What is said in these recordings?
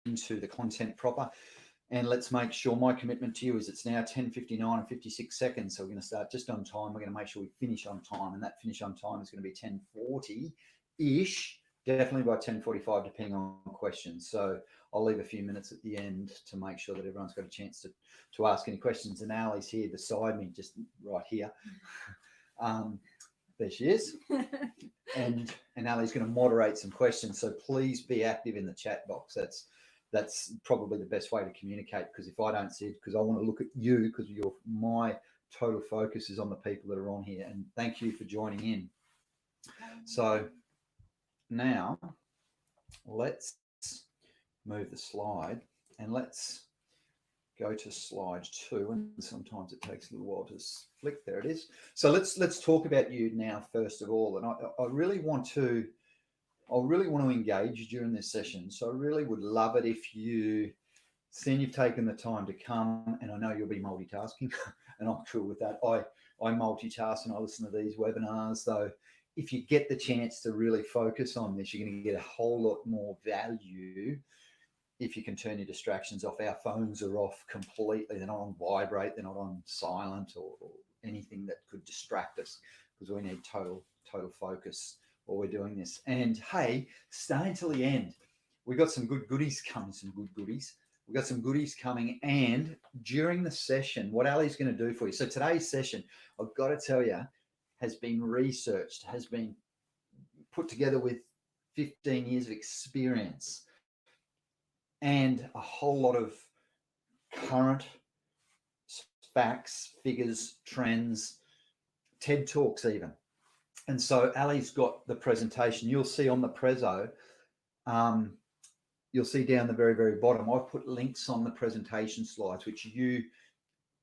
into the content proper. And let's make sure, my commitment to you is it's now 10:59 and 56 seconds. So we're going to start just on time. We're going to make sure we finish on time. And that finish on time is going to be 10:40-ish, definitely by 10:45, depending on questions. So I'll leave a few minutes at the end to make sure that everyone's got a chance to ask any questions. And Ali's here beside me, just right here. There she is. And Ali's going to moderate some questions. So please be active in the chat box. That's probably the best way to communicate, because if I don't see it, because I want to look at you, because my total focus is on the people that are on here. And thank you for joining in. So now let's move the slide and let's go to slide 2. And sometimes it takes a little while to flick. There it is. So let's talk about you now, first of all. And I really want to engage you during this session. So I really would love it if you've taken the time to come, and I know you'll be multitasking and I'm cool with that. I multitask and I listen to these webinars. So if you get the chance to really focus on this, you're going to get a whole lot more value if you can turn your distractions off. Our phones are off completely. They're not on vibrate. They're not on silent or anything that could distract us, because we need total focus while we're doing this. And hey, stay until the end. We got some good goodies coming, We got some goodies coming. And during the session, what Ali's going to do for you. So today's session, I've got to tell you, has been researched, has been put together with 15 years of experience and a whole lot of current facts, figures, trends, TED Talks even. And so Ali's got the presentation. You'll see on the prezzo, you'll see down the very, very bottom, I've put links on the presentation slides, which you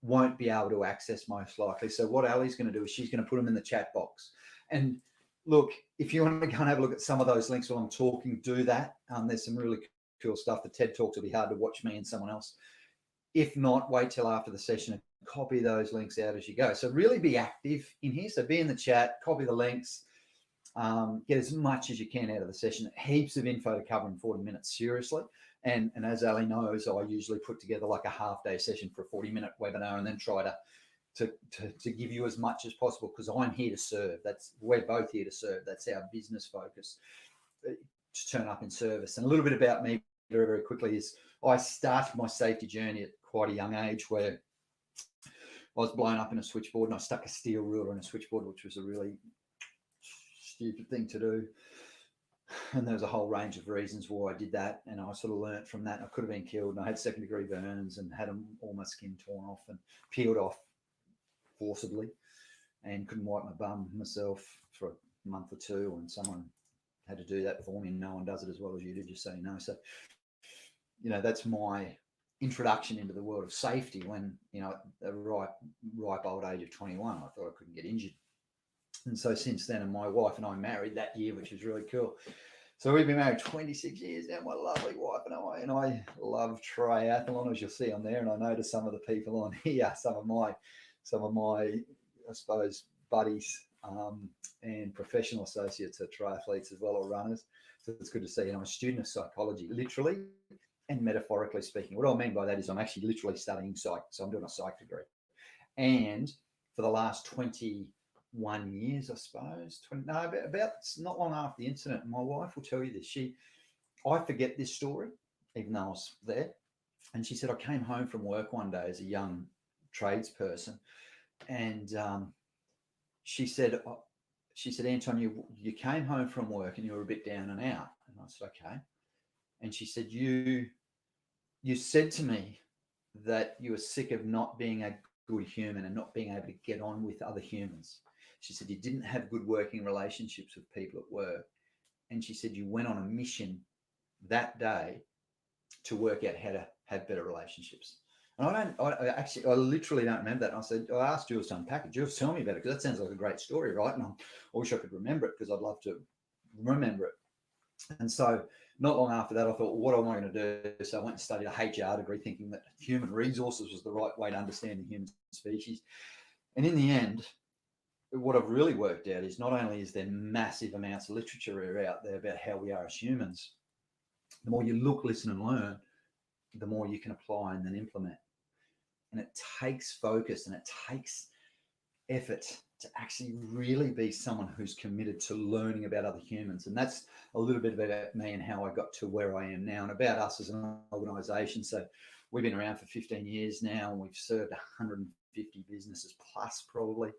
won't be able to access most likely. So what Ali's going to do is she's going to put them in the chat box. And look, if you want to go and have a look at some of those links while I'm talking, do that. There's some really cool stuff. The TED Talks will be hard to watch me and someone else. If not, wait till after the session and copy those links out as you go. So really be active in here. So be in the chat, copy the links, get as much as you can out of the session. Heaps of info to cover in 40 minutes, seriously. And as Ali knows, I usually put together like a half-day session for a 40-minute webinar and then try to give you as much as possible, because I'm here to serve. We're both here to serve. That's our business focus, to turn up in service. And a little bit about me very, very quickly is I started my safety journey at quite a young age, where I was blown up in a switchboard and I stuck a steel ruler in a switchboard, which was a really stupid thing to do. And there was a whole range of reasons why I did that. And I sort of learnt from that. I could have been killed, and I had 2nd-degree burns and had all my skin torn off and peeled off forcibly, and couldn't wipe my bum myself for a month or two. And someone had to do that for me. No one does it as well as you do, just so you know. So, that's my introduction into the world of safety when, at the ripe old age of 21, I thought I couldn't get injured. And so since then, and my wife and I married that year, which was really cool. So we've been married 26 years now, my lovely wife and I love triathlon, as you'll see on there. And I know to some of the people on here, some of my, I suppose, buddies and professional associates are triathletes as well, or runners. So it's good to see. And I'm a student of psychology, literally and metaphorically speaking. What I mean by that is I'm actually literally studying psych. So I'm doing a psych degree. And for the last 21 years, I suppose, about not long after the incident, my wife will tell you this. I forget this story, even though I was there. And she said, I came home from work one day as a young tradesperson, and she said, Anton, you came home from work and you were a bit down and out. And I said, okay. And she said, you said to me that you were sick of not being a good human and not being able to get on with other humans. She said you didn't have good working relationships with people at work. And she said you went on a mission that day to work out how to have better relationships. And I literally don't remember that. And I said, I asked Jules to unpack it. Jules, tell me about it, because that sounds like a great story, right? And I wish I could remember it, because I'd love to remember it. And so not long after that, I thought, well, what am I going to do? So I went and studied a HR degree, thinking that human resources was the right way to understand the human species. And in the end, what I've really worked out is not only is there massive amounts of literature out there about how we are as humans, the more you look, listen, and learn, the more you can apply and then implement. And it takes focus and it takes effort to actually really be someone who's committed to learning about other humans. And that's a little bit about me and how I got to where I am now, and about us as an organization. So we've been around for 15 years now, and we've served 150 businesses plus probably.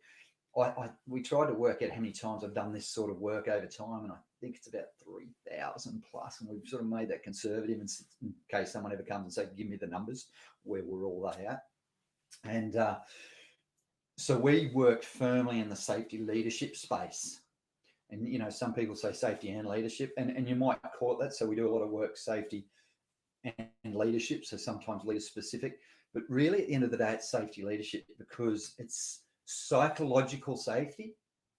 We tried to work out how many times I've done this sort of work over time, and I think it's about 3,000 plus, and we've sort of made that conservative in case someone ever comes and says, give me the numbers, where we're all at. And so we work firmly in the safety leadership space. And, you know, some people say safety and leadership, and you might call it that. So we do a lot of work safety and leadership, so sometimes leader specific. But really, at the end of the day, it's safety leadership, because it's psychological safety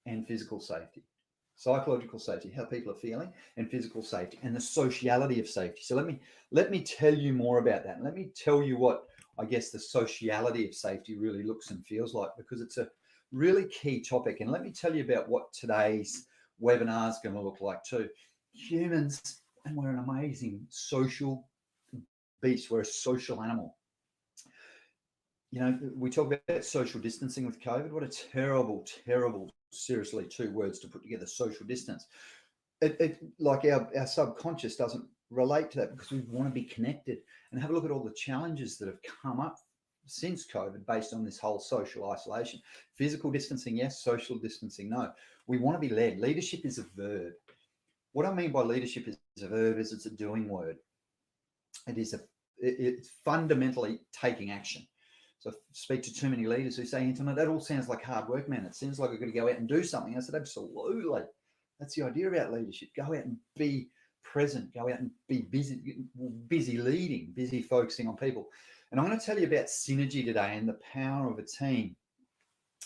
and physical safety. Psychological safety, how people are feeling, and physical safety, and the sociality of safety. So let me tell you more about that. And let me tell you what I guess the sociality of safety really looks and feels like, because it's a really key topic. And let me tell you about what today's webinar is going to look like too. Humans, and we're an amazing social beast. We're a social animal. You know, we talk about social distancing with COVID. What a terrible, terrible, seriously, 2 words to put together, social distance. It like our subconscious doesn't relate to that, because we want to be connected. And have a look at all the challenges that have come up since COVID based on this whole social isolation. Physical distancing, yes. Social distancing, no. We want to be led. Leadership is a verb. What I mean by leadership is a verb is it's a doing word. It's fundamentally taking action. So I speak to too many leaders who say, Anton, that all sounds like hard work, man. It seems like I've got to go out and do something. I said, absolutely. That's the idea about leadership. Go out and be present. Go out and be busy leading, busy focusing on people. And I'm going to tell you about synergy today and the power of a team.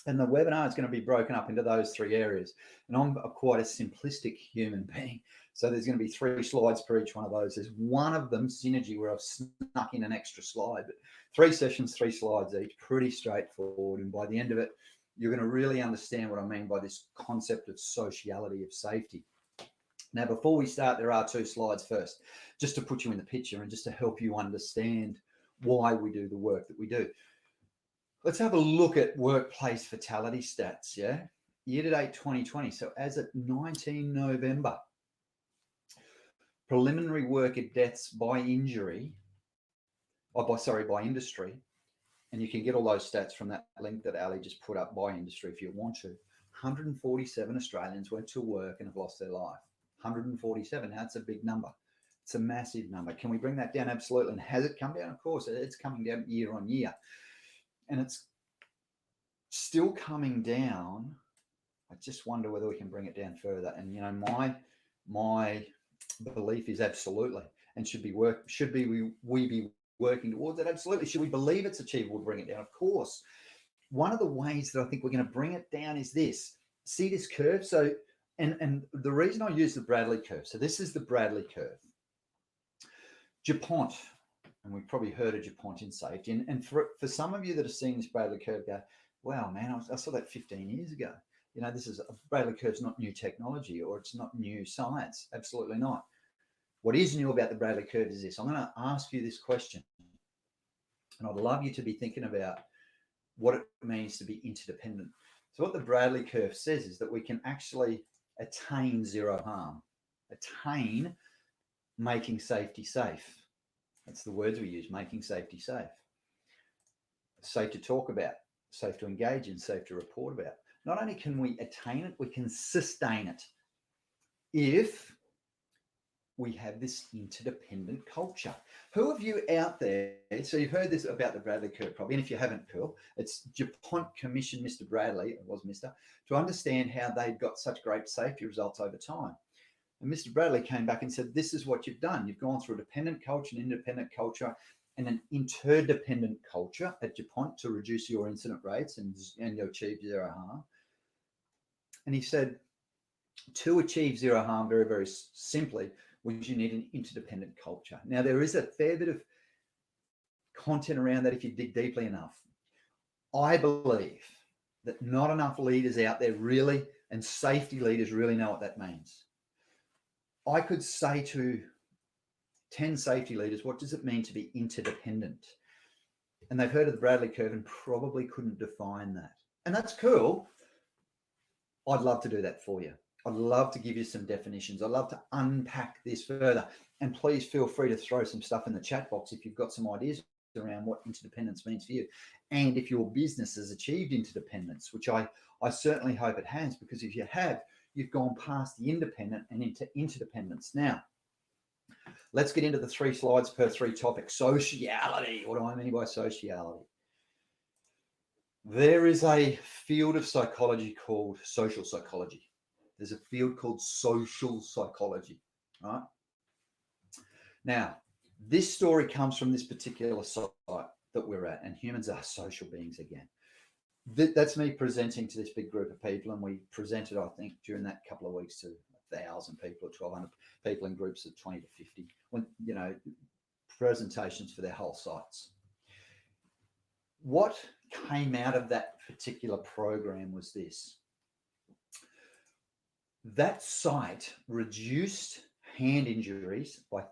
And the webinar is going to be broken up into those 3 areas. And I'm quite a simplistic human being. So there's going to be 3 slides per each one of those. There's one of them, synergy, where I've snuck in an extra slide. But 3 sessions, 3 slides each, pretty straightforward. And by the end of it, you're going to really understand what I mean by this concept of sociality of safety. Now, before we start, there are 2 slides first, just to put you in the picture and just to help you understand why we do the work that we do. Let's have a look at workplace fatality stats, yeah? Year-to-date 2020, so as at 19 November, preliminary worker deaths by injury, by industry, and you can get all those stats from that link that Ali just put up by industry if you want to. 147 Australians went to work and have lost their life. 147, now that's a big number. It's a massive number. Can we bring that down? Absolutely. And has it come down? Of course, it's coming down year on year. And it's still coming down. I just wonder whether we can bring it down further. And, you know, my belief is absolutely. And should we be working towards it? Absolutely. Should we believe it's achievable to bring it down? Of course. One of the ways that I think we're going to bring it down is this. See this curve? So, and the reason I use the Bradley curve. So this is the Bradley curve. DuPont, and we've probably heard of DuPont in safety. And for some of you that have seen this Bradley curve go, wow, man, I saw that 15 years ago. You know, this is Bradley curve's not new technology, or it's not new science. Absolutely not. What is new about the Bradley curve is this. I'm going to ask you this question, and I'd love you to be thinking about what it means to be interdependent. So what the Bradley curve says is that we can actually attain zero harm, attain making safety safe. That's the words we use, making safety safe. Safe to talk about, safe to engage in, safe to report about. Not only can we attain it, we can sustain it if we have this interdependent culture. Who of you out there, so you've heard this about the Bradley curve probably, and if you haven't, cool, it's DuPont commissioned Mr. Bradley, it was Mr., to understand how they'd got such great safety results over time. And Mr. Bradley came back and said, this is what you've done. You've gone through a dependent culture, an independent culture, and an interdependent culture at DuPont to reduce your incident rates and you achieve zero harm. And he said, to achieve zero harm, very, very simply, you need an interdependent culture. Now, there is a fair bit of content around that if you dig deeply enough. I believe that not enough leaders out there really, and safety leaders really know what that means. I could say to 10 safety leaders, what does it mean to be interdependent? And they've heard of the Bradley curve and probably couldn't define that. And that's cool. I'd love to do that for you. I'd love to give you some definitions. I'd love to unpack this further. And please feel free to throw some stuff in the chat box if you've got some ideas around what interdependence means for you. And if your business has achieved interdependence, which I certainly hope it has, because if you have, you've gone past the independent and into interdependence. Now, let's get into the 3 slides per 3 topics. Sociality. What do I mean by sociality? There is a field of psychology called social psychology. There's a field called social psychology, right? Now, this story comes from this particular site that we're at, and humans are social beings again. That's me presenting to this big group of people, and we presented, I think, during that couple of weeks to 1,000 people or 1,200 people in groups of 20 to 50, when, you know, presentations for their whole sites. What came out of that particular program was this. That site reduced hand injuries by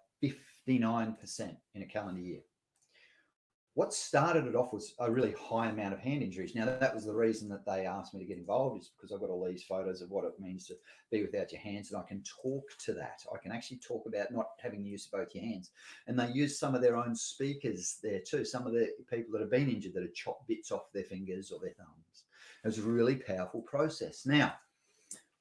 59% in a calendar year. What started it off was a really high amount of hand injuries. Now, that was the reason that they asked me to get involved, is because I've got all these photos of what it means to be without your hands, and I can talk to that. I can actually talk about not having the use of both your hands. And they use some of their own speakers there too, some of the people that have been injured that have chopped bits off their fingers or their thumbs. It was a really powerful process. Now,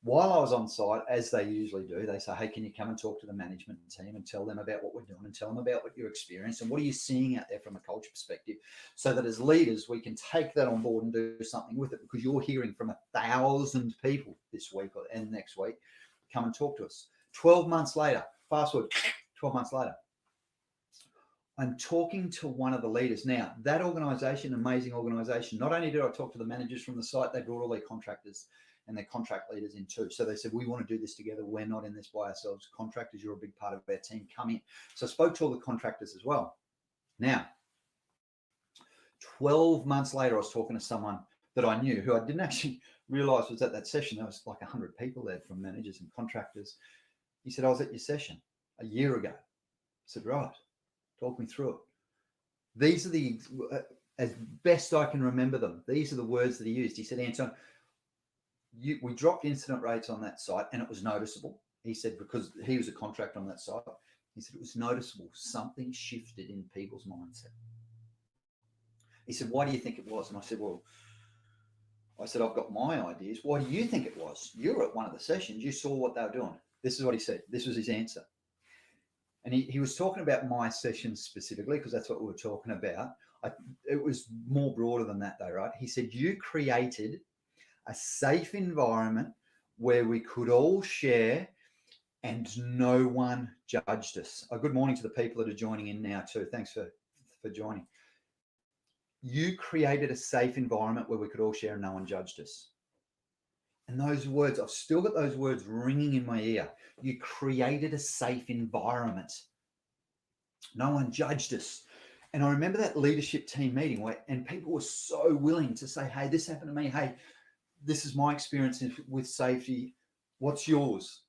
while I was on site, as they usually do, they say, hey, can you come and talk to the management team and tell them about what we're doing and tell them about what you experienced and what are you seeing out there from a culture perspective, so that as leaders, we can take that on board and do something with it, because you're hearing from 1,000 people this week and next week. Come and talk to us. 12 months later, fast forward, 12 months later, I'm talking to one of the leaders. Now, that organization, amazing organization, not only did I talk to the managers from the site, they brought all their contractors and their contract leaders in too. So they said, we want to do this together. We're not in this by ourselves. Contractors, you're a big part of our team. Come in. So I spoke to all the contractors as well. Now, 12 months later, I was talking to someone that I knew, who I didn't actually realize was at that session. There was like 100 people there, from managers and contractors. He said, I was at your session a year ago. I said, right, talk me through it. These are the, as best I can remember them, these are the words that he used. He said, Anton, we dropped incident rates on that site, and it was noticeable. He said, because he was a contractor on that site, he said it was noticeable. Something shifted in people's mindset. He said, why do you think it was? And I said, well, I've got my ideas. Why do you think it was? You were at one of the sessions. You saw what they were doing. This is what he said. This was his answer. And he was talking about my session specifically, because that's what we were talking about. It was more broader than that though, right? He said, you created a safe environment where we could all share and no one judged us. Good morning to the people that are joining in now too. Thanks for joining. You created a safe environment where we could all share and no one judged us. And those words, I've still got those words ringing in my ear. You created a safe environment. No one judged us. And I remember that leadership team meeting and people were so willing to say, hey, this happened to me. Hey, this is my experience with safety. What's yours?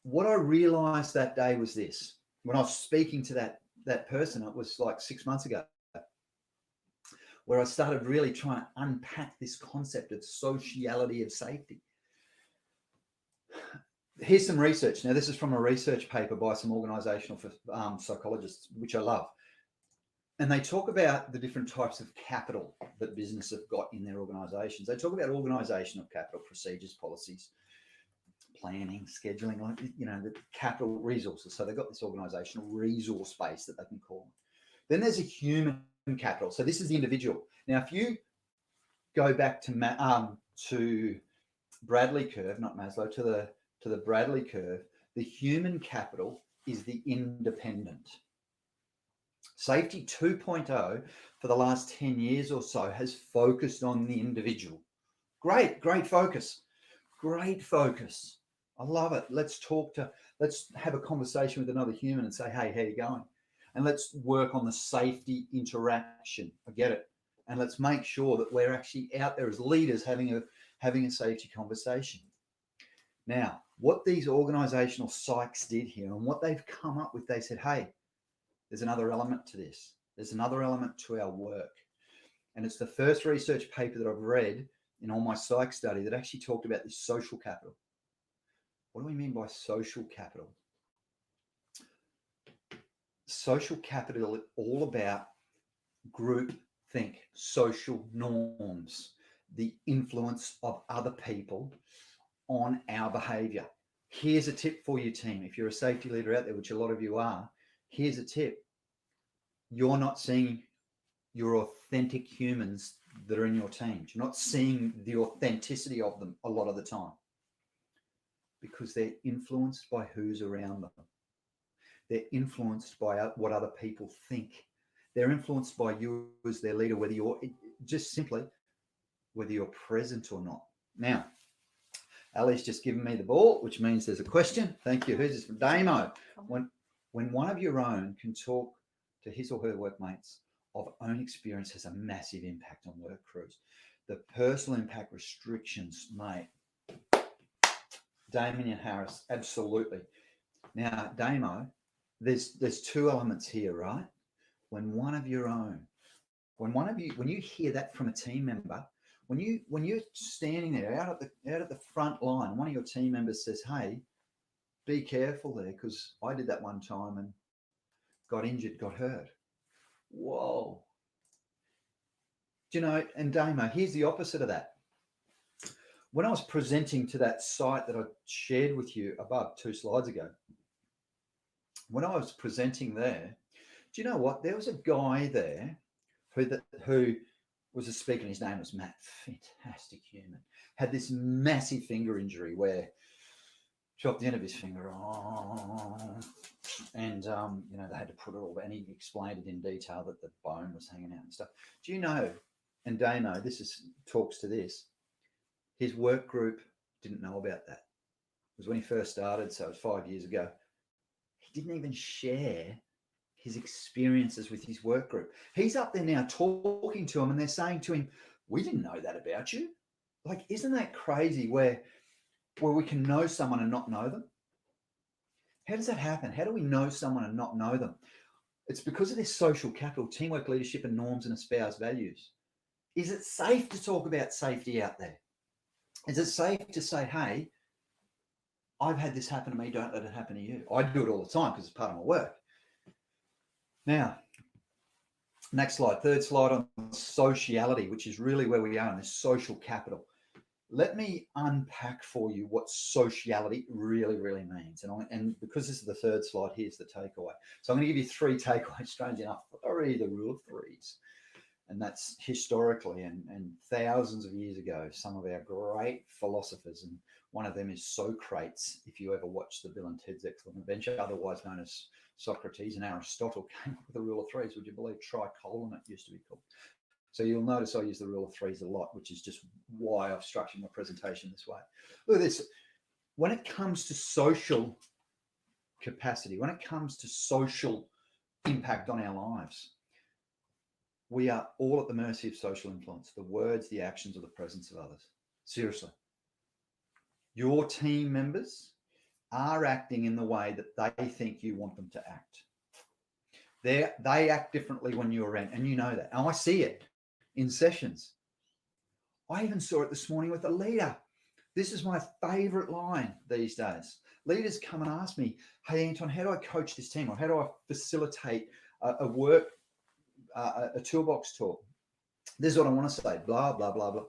What I realized that day was this. When I was speaking to that person, it was like 6 months ago, where I started really trying to unpack this concept of sociality of safety. Here's some research. Now, this is from a research paper by some organizational psychologists, which I love. And they talk about the different types of capital that business have got in their organizations. They talk about organizational capital, procedures, policies, planning, scheduling, the capital resources. So they've got this organizational resource base that they can call. Then there's a human capital. So this is the individual. Now, if you go back to Bradley curve, not Maslow, to the Bradley curve, the human capital is the independent. Safety 2.0 for the last 10 years or so has focused on the individual. Great focus. Great focus. I love it. Let's have a conversation with another human and say, hey, how you going? And let's work on the safety interaction. I get it. And let's make sure that we're actually out there as leaders having a safety conversation. Now, What these organizational psychs did here and what they've come up with, they said, hey, there's another element to this. There's another element to our work. And it's the first research paper that I've read in all my psych study that actually talked about this social capital. What do we mean by social capital? Social capital is all about group think, social norms, the influence of other people on our behavior. Here's a tip for your team. If you're a safety leader out there, which a lot of you are, here's a tip. You're not seeing your authentic humans that are in your teams. You're not seeing the authenticity of them a lot of the time because they're influenced by who's around them. They're influenced by what other people think. They're influenced by you as their leader, whether you're just simply, whether you're present or not. Now, Ali's just given me the ball, which means there's a question. Thank you. Who's this from? Damo. When one of your own can talk to his or her workmates of own experience has a massive impact on work crews. The personal impact restrictions, mate. Damien Harris, absolutely. Now, Damo, there's two elements here, right? When one of your own, when you hear that from a team member, when you're standing there out at the front line, one of your team members says, hey, be careful there because I did that one time and got injured, got hurt. Whoa. Do you know, and Damo, here's the opposite of that. When I was presenting to that site that I shared with you above 2 slides ago, when I was presenting there, do you know what? There was a guy there who was a speaker, and his name was Matt, fantastic human, had this massive finger injury where chopped the end of his finger off, and they had to put it all, and he explained it in detail that the bone was hanging out and stuff. Do you know, and Damo, talks to this, his work group didn't know about that. It was when he first started, so it was 5 years ago. He didn't even share his experiences with his work group. He's up there now talking to them, and they're saying to him, we didn't know that about you. Like, isn't that crazy where we can know someone and not know them? How does that happen? How do we know someone and not know them? It's because of this social capital, teamwork, leadership, and norms and espoused values. Is it safe to talk about safety out there? Is it safe to say, hey, I've had this happen to me, don't let it happen to you? I do it all the time because it's part of my work. Now, next slide, third slide on sociality, which is really where we are in this social capital. Let me unpack for you what sociality really, really means. And because this is the third slide, here's the takeaway. So I'm going to give you 3 takeaways, strange enough, the rule of threes. And that's historically and thousands of years ago, some of our great philosophers, and one of them is Socrates. If you ever watch the Bill and Ted's Excellent Adventure, otherwise known as Socrates, and Aristotle came up with the rule of threes. Would you believe tricolon it used to be called? So you'll notice I use the rule of threes a lot, which is just why I've structured my presentation this way. Look at this. When it comes to social capacity, when it comes to social impact on our lives, we are all at the mercy of social influence, the words, the actions, or the presence of others. Seriously. Your team members are acting in the way that they think you want them to act. They act differently when you're around, and you know that. And I see it in sessions. I even saw it this morning with a leader. This is my favorite line these days. Leaders come and ask me, hey, Anton, how do I coach this team? Or how do I facilitate a toolbox talk? This is what I want to say, blah, blah, blah, blah.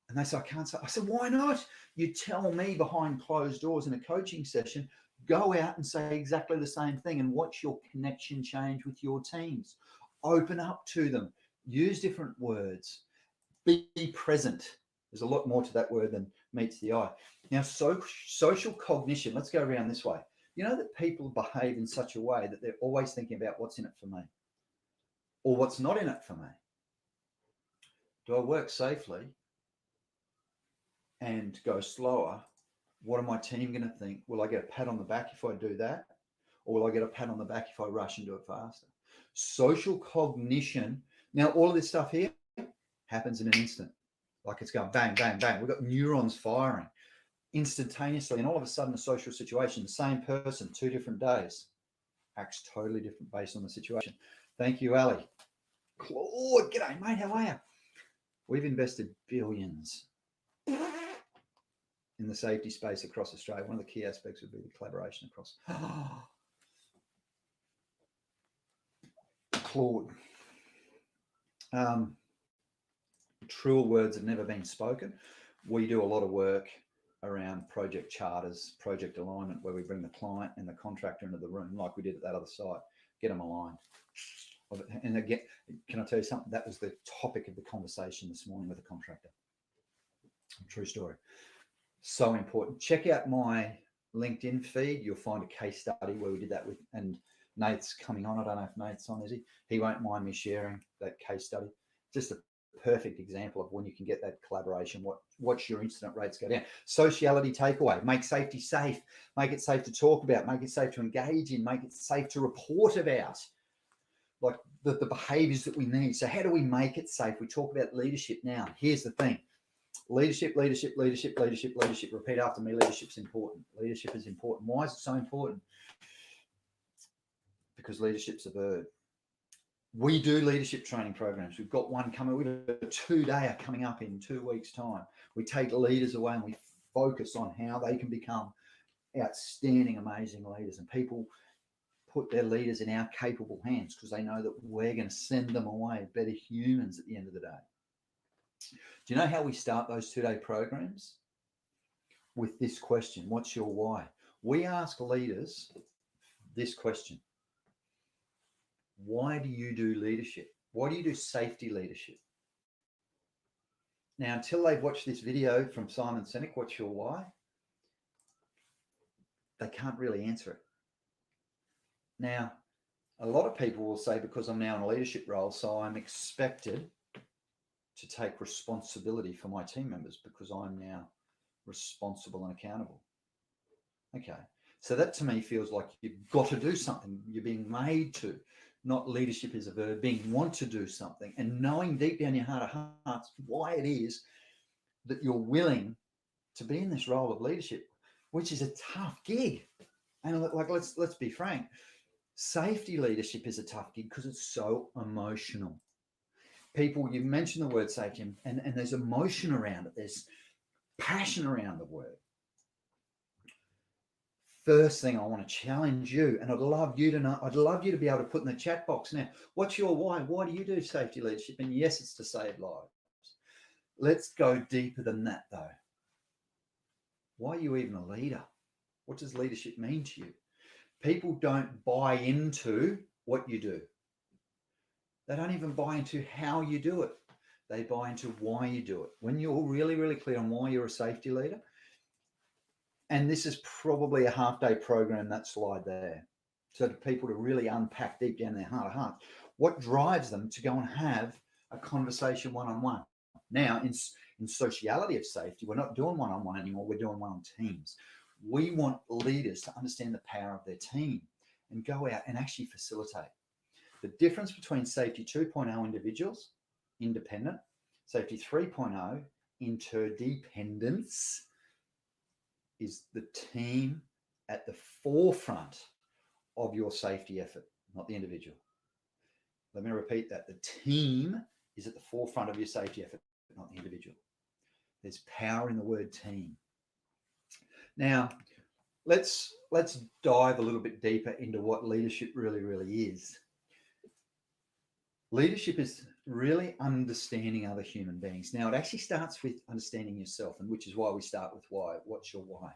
And they say, I can't say. I said, why not? You tell me behind closed doors in a coaching session, go out and say exactly the same thing and watch your connection change with your teams. Open up to them. Use different words. Be present. There's a lot more to that word than meets the eye. Now, social cognition, let's go around this way. You know that people behave in such a way that they're always thinking about what's in it for me or what's not in it for me. Do I work safely and go slower? What are my team going to think? Will I get a pat on the back if I do that? Or will I get a pat on the back if I rush and do it faster? Social cognition. Now, all of this stuff here happens in an instant. Like it's going bang, bang, bang. We've got neurons firing instantaneously, and all of a sudden a social situation, the same person, 2 different days, acts totally different based on the situation. Thank you, Ali. Claude, g'day, mate. How are you? We've invested billions in the safety space across Australia. One of the key aspects would be the collaboration across. Claude. Truer words have never been spoken. We do a lot of work around project charters, project alignment, where we bring the client and the contractor into the room, like we did at that other site, get them aligned. And again, can I tell you something? That was the topic of the conversation this morning with the contractor. True story. So important. Check out my LinkedIn feed. You'll find a case study where we did that with, and Nate's coming on. I don't know if Nate's on, is he? He won't mind me sharing that case study. Just a perfect example of when you can get that collaboration, watch your incident rates go down. Sociality takeaway: make safety safe, make it safe to talk about, make it safe to engage in, make it safe to report about, like the behaviors that we need. So how do we make it safe? We talk about leadership now. Here's the thing: leadership. Repeat after me: leadership's important. Leadership is important. Why is it so important? Because leadership's a verb. We do leadership training programs. We've got one coming. We've got a 2-dayer coming up in 2 weeks' time. We take leaders away and we focus on how they can become outstanding, amazing leaders. And people put their leaders in our capable hands because they know that we're going to send them away better humans at the end of the day. Do you know how we start those 2-day programs? With this question: what's your why? We ask leaders this question: why do you do leadership? Why do you do safety leadership? Now, until they've watched this video from Simon Sinek, what's your why? They can't really answer it. Now, a lot of people will say, because I'm now in a leadership role, so I'm expected to take responsibility for my team members because I'm now responsible and accountable. Okay. So that to me feels like you've got to do something. You're being made to. Not leadership is a verb, being want to do something and knowing deep down your heart of hearts why it is that you're willing to be in this role of leadership, which is a tough gig. And like, let's be frank, safety leadership is a tough gig because it's so emotional. People, you mentioned the word safety and there's emotion around it. There's passion around the word. First thing, I want to challenge you, and I'd love you to know, I'd love you to be able to put in the chat box now, what's your why? Why do you do safety leadership? And yes, it's to save lives. Let's go deeper than that though. Why are you even a leader? What does leadership mean to you? People don't buy into what you do. They don't even buy into how you do it. They buy into why you do it. When you're really, really clear on why you're a safety leader, and this is probably a half-day program, that slide there, so that people to really unpack deep down their heart of hearts, what drives them to go and have a conversation one-on-one. Now, in Sociality of Safety, we're not doing one-on-one anymore. We're doing one on teams. We want leaders to understand the power of their team and go out and actually facilitate. The difference between Safety 2.0 individuals, independent, Safety 3.0, interdependence, is the team at the forefront of your safety effort, not the individual. Let me repeat that. The team is at the forefront of your safety effort, not the individual. There's power in the word team. Now, let's dive a little bit deeper into what leadership really, really is. Leadership is really understanding other human beings. Now, it actually starts with understanding yourself, and which is why we start with why. What's your why?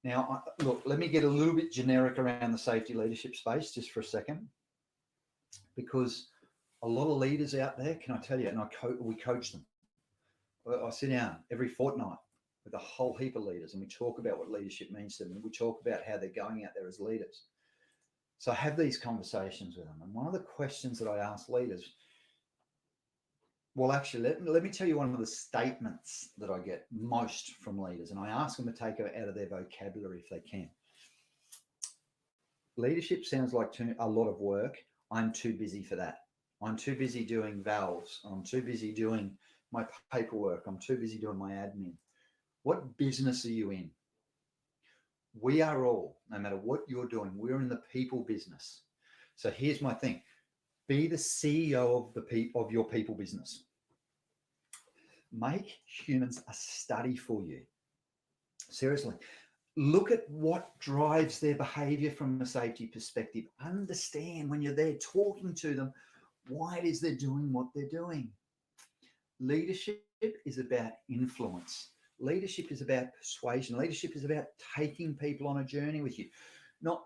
Now, look, let me get a little bit generic around the safety leadership space just for a second, because a lot of leaders out there, can I tell you, and we coach them. I sit down every fortnight with a whole heap of leaders, and we talk about what leadership means to them. And we talk about how they're going out there as leaders. So I have these conversations with them. And one of the questions that I ask leaders, well, actually, let me tell you one of the statements that I get most from leaders, and I ask them to take it out of their vocabulary if they can. Leadership sounds like a lot of work. I'm too busy for that. I'm too busy doing valves. I'm too busy doing my paperwork. I'm too busy doing my admin. What business are you in? We are all, no matter what you're doing, we're in the people business. So here's my thing. Be the CEO of your people business. Make humans a study for you. Seriously, look at what drives their behavior from a safety perspective. Understand when you're there talking to them why it is they're doing what they're doing. Leadership is about influence. Leadership is about persuasion. Leadership is about taking people on a journey with you, not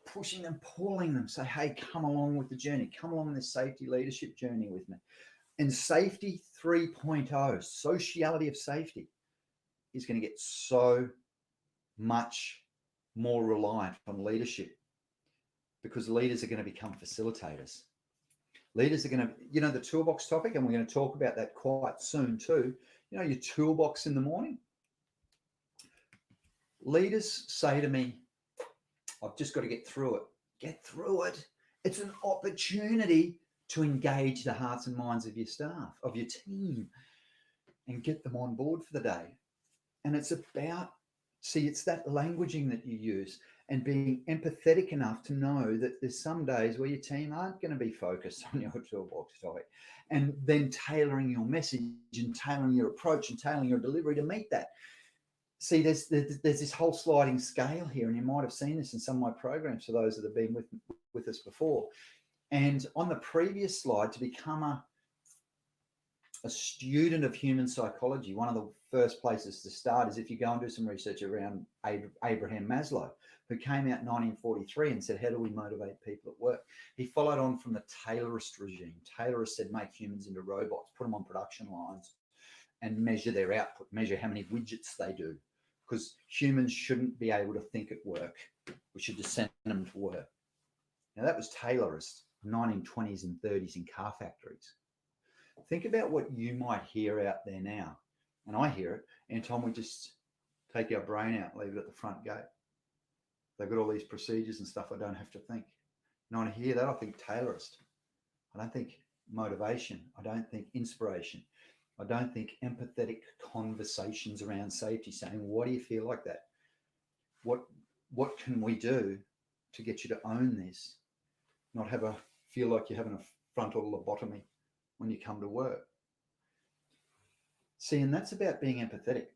pushing them, pulling them. Say, hey, come along with the journey. Come along this safety leadership journey with me. And Safety 3.0, Sociality of Safety, is going to get so much more reliant on leadership because leaders are going to become facilitators. Leaders are going to, the toolbox topic, and we're going to talk about that quite soon too. Your toolbox in the morning. Leaders say to me, I've just got to get through it. Get through it. It's an opportunity to engage the hearts and minds of your staff, of your team, and get them on board for the day. And it's about, it's that languaging that you use and being empathetic enough to know that there's some days where your team aren't going to be focused on your toolbox topic, and then tailoring your message and tailoring your approach and tailoring your delivery to meet that. See, there's this whole sliding scale here, and you might have seen this in some of my programs for those that have been with us before. And on the previous slide, to become a student of human psychology, one of the first places to start is if you go and do some research around Abraham Maslow, who came out in 1943 and said, how do we motivate people at work? He followed on from the Taylorist regime. Taylorist said, make humans into robots, put them on production lines and measure their output, measure how many widgets they do, because humans shouldn't be able to think at work. We should just send them to work. Now, that was Taylorist, 1920s and 30s in car factories. Think about what you might hear out there now. And I hear it. And Tom, we just take our brain out, leave it at the front gate. They've got all these procedures and stuff. I don't have to think. And I hear that, I think Taylorist. I don't think motivation. I don't think inspiration. I don't think empathetic conversations around safety, saying, what do you feel like that? What can we do to get you to own this? Not feel like you're having a frontal lobotomy when you come to work. See, and that's about being empathetic.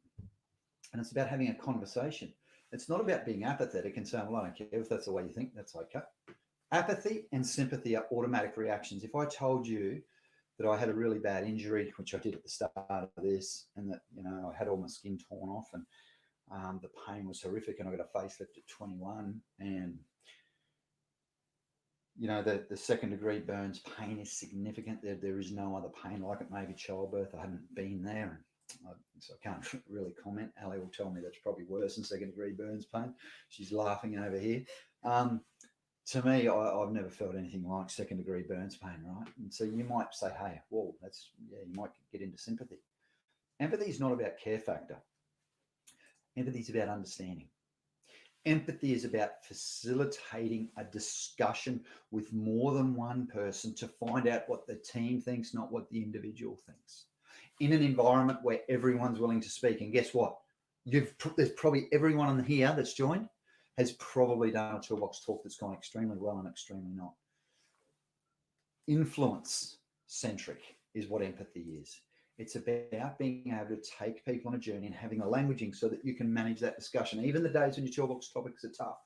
And it's about having a conversation. It's not about being apathetic and saying, well, I don't care if that's the way you think, that's okay. Apathy and sympathy are automatic reactions. If I told you that I had a really bad injury, which I did at the start of this, and that, I had all my skin torn off and the pain was horrific, and I got a facelift at 21, and the second degree burns pain is significant. There is no other pain like it. Maybe childbirth. I haven't been there, so I can't really comment. Ali will tell me that's probably worse than second degree burns pain. She's laughing over here. To me, I've never felt anything like second degree burns pain, right? And so you might say, hey, well, you might get into sympathy. Empathy is not about care factor. Empathy is about understanding. Empathy is about facilitating a discussion with more than one person to find out what the team thinks, not what the individual thinks. In an environment where everyone's willing to speak, and guess what? There's probably everyone in here that's joined has probably done a toolbox talk that's gone extremely well and extremely not. Influence-centric is what empathy is. It's about being able to take people on a journey and having a languaging so that you can manage that discussion, even the days when your toolbox topics are tough.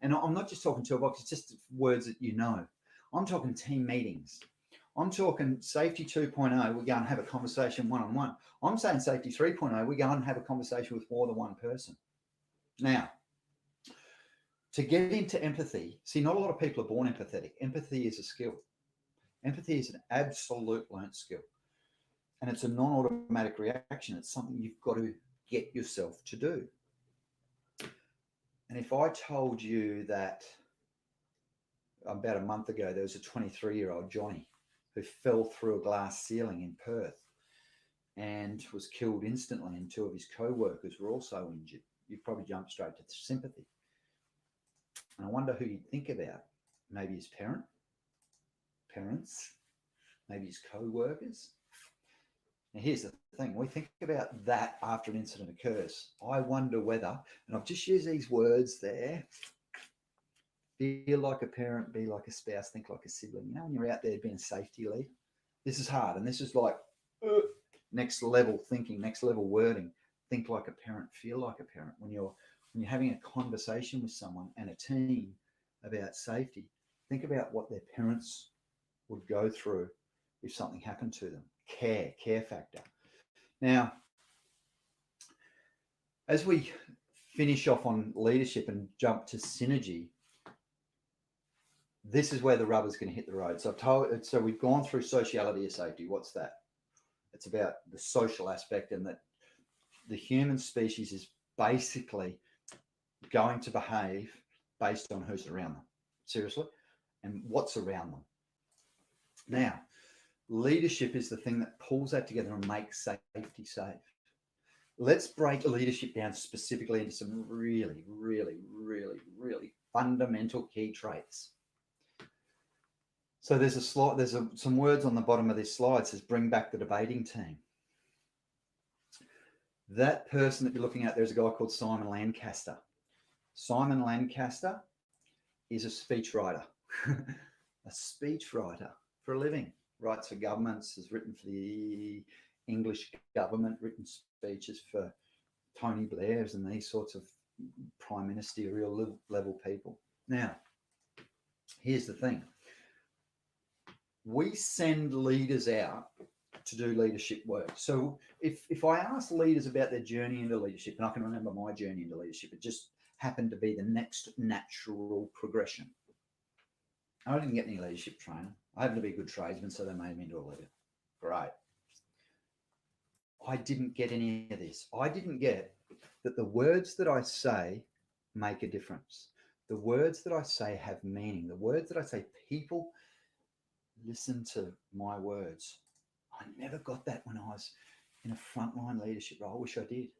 And I'm not just talking toolbox, it's just words that you know. I'm talking team meetings. I'm talking Safety 2.0, we go and have a conversation one-on-one. I'm saying Safety 3.0, we go and have a conversation with more than one person. Now, to get into empathy, see, not a lot of people are born empathetic. Empathy is a skill. Empathy is an absolute learnt skill. And it's a non-automatic reaction. It's something you've got to get yourself to do. And if I told you that about a month ago, there was a 23-year-old Johnny who fell through a glass ceiling in Perth and was killed instantly, and two of his co-workers were also injured, you'd probably jump straight to sympathy. And I wonder who you'd think about. Maybe his parents, maybe his co-workers. Now, here's the thing. We think about that after an incident occurs. I wonder whether, and I've just used these words there, feel like a parent, be like a spouse, think like a sibling. You know, when you're out there being a safety lead, this is hard. And this is like next level thinking, next level wording. Think like a parent, feel like a parent. When you're having a conversation with someone and a team about safety, think about what their parents would go through if something happened to them. Care factor. Now, as we finish off on leadership and jump to synergy, this is where the rubber's going to hit the road. So we've gone through sociality of safety. What's that? It's about the social aspect, and that the human species is basically going to behave based on who's around them. Seriously. And what's around them. Now, leadership is the thing that pulls that together and makes safety safe. Let's break leadership down specifically into some really, really, really, really fundamental key traits. So there's a slide, some words on the bottom of this slide. It says bring back the debating team. That person that you're looking at, there's a guy called Simon Lancaster. Simon Lancaster is a speechwriter. A speechwriter for a living. Writes for governments, has written for the English government, written speeches for Tony Blair's and these sorts of prime ministerial level people. Now, here's the thing. We send leaders out to do leadership work. So if I ask leaders about their journey into leadership, and I can remember my journey into leadership, it just happened to be the next natural progression. I didn't get any leadership training. I happened to be a good tradesman, so they made me into a leader. Great. I didn't get any of this. I didn't get that the words that I say make a difference. The words that I say have meaning. The words that I say, people listen to my words. I never got that when I was in a frontline leadership role. I wish I did.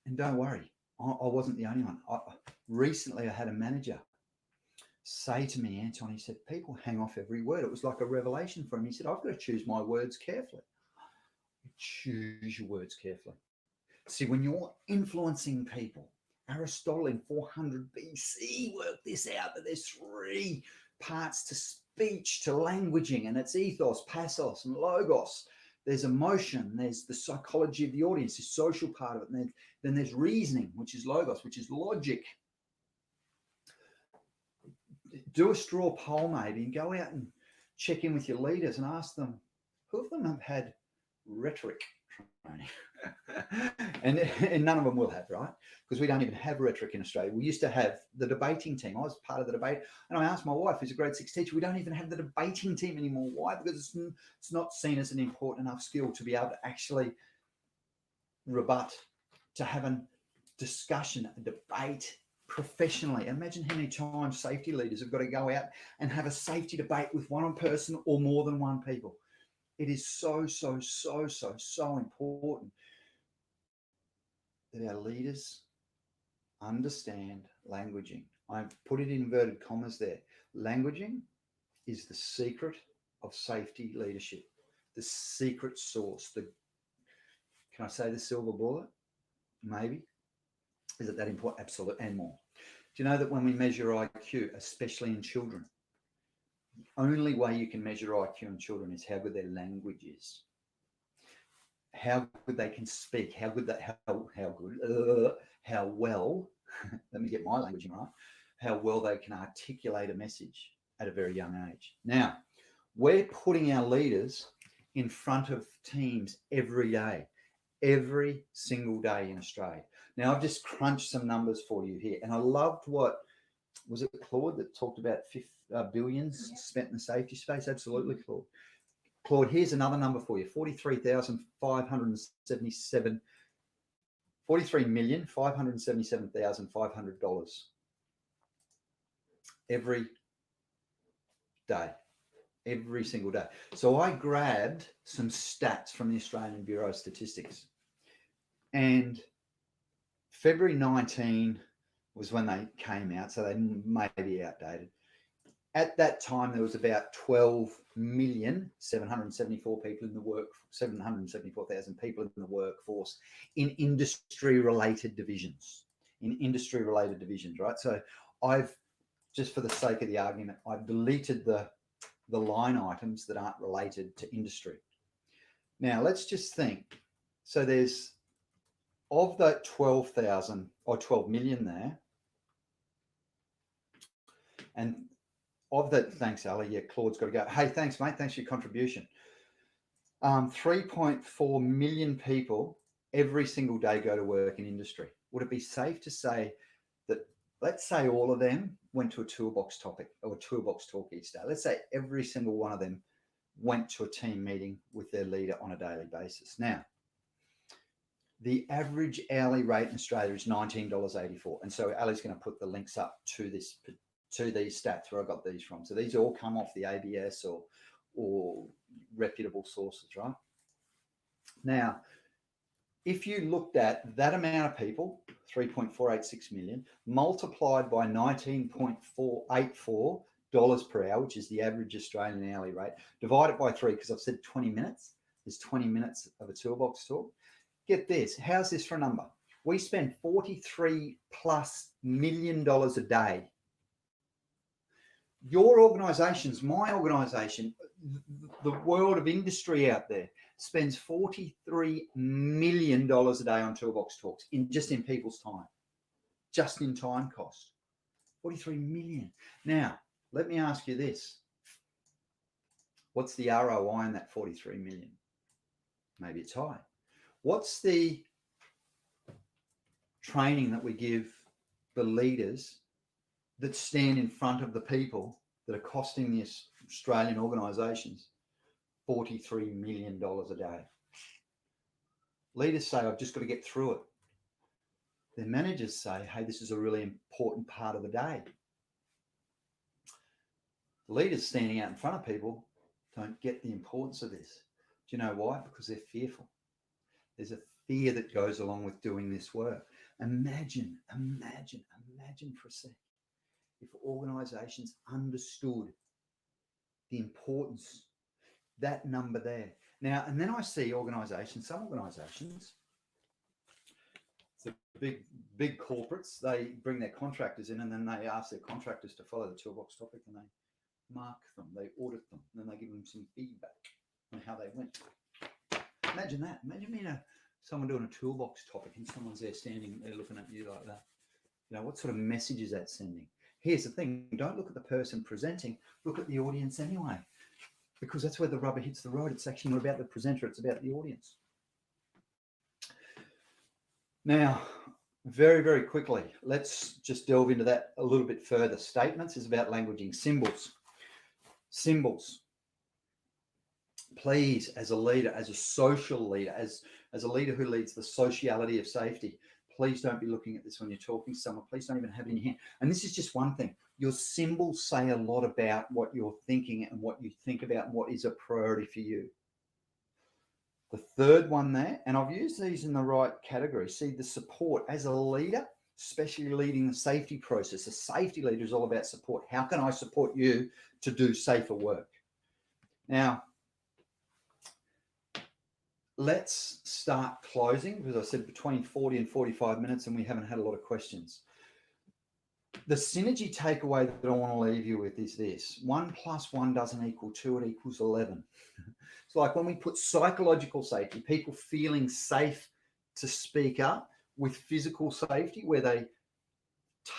And don't worry, I wasn't the only one. Recently, I had a manager say to me, Anton, he said, people hang off every word. It was like a revelation for him. He said, I've got to choose my words carefully. Choose your words carefully. See, when you're influencing people, Aristotle in 400 BC worked this out, that there's three parts to speech, to languaging, and it's ethos, pathos, and logos. There's emotion, there's the psychology of the audience, the social part of it, and then there's reasoning, which is logos, which is logic. Do a straw poll maybe and go out and check in with your leaders and ask them, who of them have had rhetoric training? and none of them will have, right? Because we don't even have rhetoric in Australia. We used to have the debating team. I was part of the debate, and I asked my wife, who's a grade 6 teacher, we don't even have the debating team anymore. Why? Because it's not seen as an important enough skill to be able to actually rebut, to have a discussion, a debate professionally. Imagine how many times safety leaders have got to go out and have a safety debate with one person or more than one people. It is so important that our leaders understand languaging. I've put it in inverted commas there. Languaging is the secret of safety leadership, the secret sauce. Can I say the silver bullet? Maybe. Is it that important? Absolutely, and more. Do you know that when we measure IQ, especially in children, the only way you can measure IQ in children is how good their language is, how good they can speak, how well, let me get my language right, how well they can articulate a message at a very young age. Now, we're putting our leaders in front of teams every day, every single day in Australia. Now, I've just crunched some numbers for you here, and I loved what, was it Claude that talked about billions spent in the safety space? Absolutely, Claude. Claude, here's another number for you, $43,577,500 every day, every single day. So I grabbed some stats from the Australian Bureau of Statistics, and February 19 was when they came out, so they may be outdated. At that time, there was about 12,774 people in the 774,000 people in the workforce in industry-related divisions. Right? So I've, just for the sake of the argument, I've deleted the line items that aren't related to industry. Now, let's just think. So there's, of that 12,000 or 12 million there, and of that, thanks, Ali. Yeah, Claude's got to go. Hey, thanks, mate. Thanks for your contribution. 3.4 million people every single day go to work in industry. Would it be safe to say that, let's say all of them went to a toolbox topic or a toolbox talk each day? Let's say every single one of them went to a team meeting with their leader on a daily basis. Now, the average hourly rate in Australia is $19.84. And so Ali's going to put the links up to these stats where I got these from. So these all come off the ABS or reputable sources, right? Now, if you looked at that amount of people, 3.486 million, multiplied by $19.484 per hour, which is the average Australian hourly rate, divided by 3, because I've said 20 minutes. There's 20 minutes of a toolbox talk. Get this. How's this for a number? We spend $43+ million a day. Your organisations, my organisation, the world of industry out there spends $43 million a day on toolbox talks just in people's time, just in time cost. 43 million. Now, let me ask you this. What's the ROI in that 43 million? Maybe it's high. What's the training that we give the leaders that stand in front of the people that are costing the Australian organisations $43 million a day? Leaders say, I've just got to get through it. Their managers say, hey, this is a really important part of the day. Leaders standing out in front of people don't get the importance of this. Do you know why? Because they're fearful. There's a fear that goes along with doing this work. Imagine for a second if organisations understood the importance, that number there. Now, and then I see organisations, some organisations, the big corporates, they bring their contractors in and then they ask their contractors to follow the toolbox topic and they mark them, they audit them, and then they give them some feedback on how they went. Imagine that. Imagine being someone doing a toolbox topic and someone's there standing there looking at you like that. You know, what sort of message is that sending? Here's the thing. Don't look at the person presenting. Look at the audience anyway, because that's where the rubber hits the road. It's actually not about the presenter. It's about the audience. Now, very, very quickly, let's just delve into that a little bit further. Statements is about languaging. Symbols. Please, as a leader, as a social leader, as a leader who leads the Sociality of Safety, please don't be looking at this when you're talking to someone. Please don't even have it in your hand. And this is just one thing. Your symbols say a lot about what you're thinking and what you think about and what is a priority for you. The third one there, and I've used these in the right category. See, the support as a leader, especially leading the safety process. A safety leader is all about support. How can I support you to do safer work? Now, let's start closing, because I said between 40 and 45 minutes and we haven't had a lot of questions. The synergy takeaway that I want to leave you with is this. 1 + 1 doesn't equal 2, it equals 11. It's like when we put psychological safety, people feeling safe to speak up, with physical safety, where they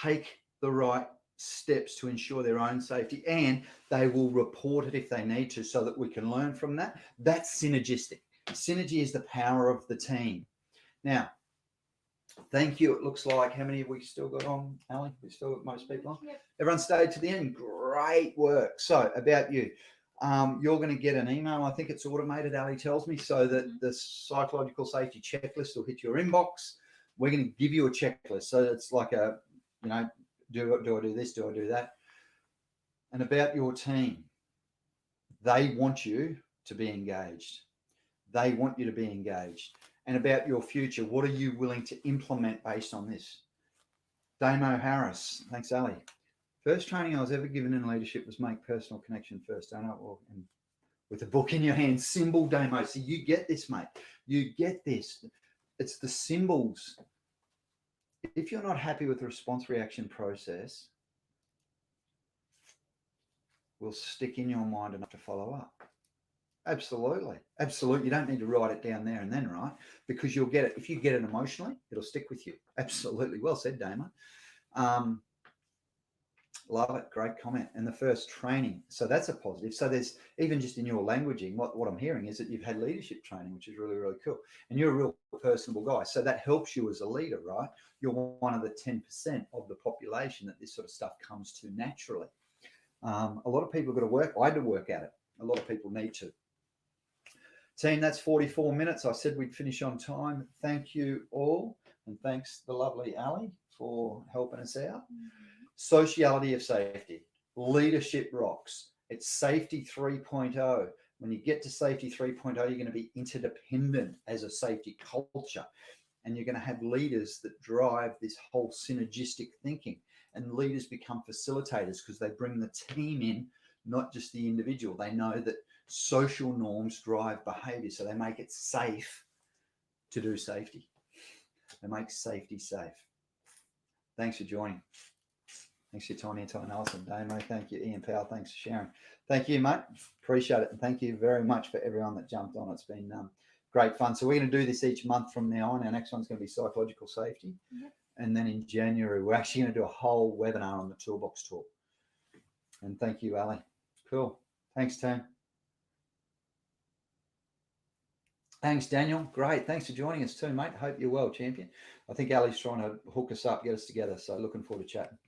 take the right steps to ensure their own safety, and they will report it if they need to so that we can learn from that. That's synergistic. Synergy is the power of the team. Now, thank you. It looks like, how many have we still got on, Ali? We've still got most people on. Yep. Everyone stayed to the end. Great work. So about you, you're going to get an email. I think it's automated, Ali tells me, so that the psychological safety checklist will hit your inbox. We're going to give you a checklist. So it's like a, you know, do I do this? Do I do that? And about your team, they want you to be engaged. They want you to be engaged. And about your future, what are you willing to implement based on this? Damo Harris, thanks, Ali. First training I was ever given in leadership was make personal connection first. Don't know. Well, and with a book in your hand, symbol demo. So you get this, mate. You get this. It's the symbols. If you're not happy with the response reaction process, will stick in your mind enough to follow up. Absolutely. Absolutely. You don't need to write it down there and then, right? Because you'll get it. If you get it emotionally, it'll stick with you. Absolutely. Well said, Damon. Love it. Great comment. And the first training. So that's a positive. So there's, even just in your languaging, what I'm hearing is that you've had leadership training, which is really, really cool. And you're a real personable guy. So that helps you as a leader, right? You're one of the 10% of the population that this sort of stuff comes to naturally. A lot of people have got to work. I had to work at it. A lot of people need to. Team, that's 44 minutes. I said we'd finish on time. Thank you all. And thanks the lovely Ali for helping us out. Sociality of Safety. Leadership rocks. It's Safety 3.0. When you get to Safety 3.0, you're going to be interdependent as a safety culture. And you're going to have leaders that drive this whole synergistic thinking. And leaders become facilitators because they bring the team in, not just the individual. They know that social norms drive behavior. So they make it safe to do safety. They make safety safe. Thanks for joining. Thanks for your time, Anton Nelson. Damo, thank you. Ian Powell, thanks for sharing. Thank you, mate. Appreciate it. And thank you very much for everyone that jumped on. It's been great fun. So we're going to do this each month from now on. Our next one's going to be psychological safety. Yep. And then in January, we're actually going to do a whole webinar on the toolbox talk. And thank you, Ali. Cool. Thanks, team. Thanks, Daniel. Great. Thanks for joining us too, mate. Hope you're well, champion. I think Ali's trying to hook us up, get us together. So looking forward to chatting.